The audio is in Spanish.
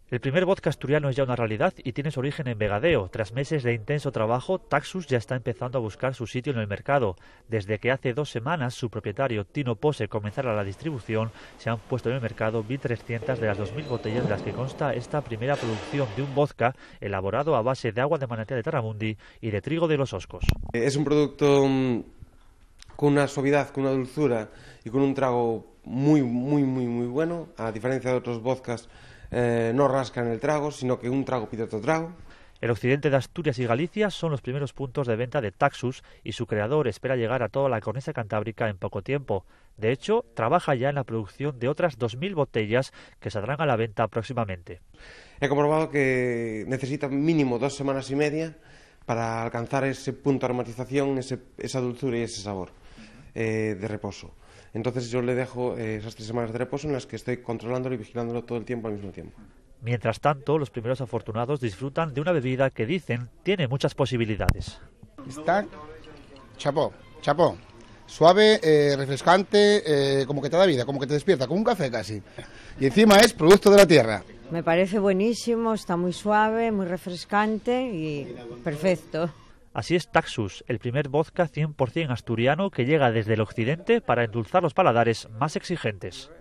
El primer vodka asturiano es ya una realidad y tiene su origen en Vegadeo. Tras meses de intenso trabajo, Taxus ya está empezando a buscar su sitio en el mercado. Desde que hace 2 semanas su propietario Tino Pose comenzara la distribución, se han puesto en el mercado 1.300 de las 2.000 botellas de las que consta esta primera producción de un vodka elaborado a base de agua de manantial de Tarramundi y de trigo de los Oscos. Es un producto con una suavidad, con una dulzura y con un trago muy bueno, a diferencia de otros vodkas. No rasca en el trago, sino que un trago pide otro trago. El occidente de Asturias y Galicia son los primeros puntos de venta de Taxus y su creador espera llegar a toda la cornisa cantábrica en poco tiempo. De hecho, trabaja ya en la producción de otras 2.000 botellas que saldrán a la venta próximamente. He comprobado que necesita mínimo 2 semanas y media para alcanzar ese punto de aromatización, esa dulzura y ese sabor de reposo. Entonces yo le dejo esas 3 semanas de reposo en las que estoy controlándolo y vigilándolo todo el tiempo al mismo tiempo. Mientras tanto, los primeros afortunados disfrutan de una bebida que dicen tiene muchas posibilidades. Está chapó. Suave, refrescante, como que te da vida, como que te despierta, como un café casi. Y encima es producto de la tierra. Me parece buenísimo, está muy suave, muy refrescante y perfecto. Así es Taxus, el primer vodka 100% asturiano que llega desde el occidente para endulzar los paladares más exigentes.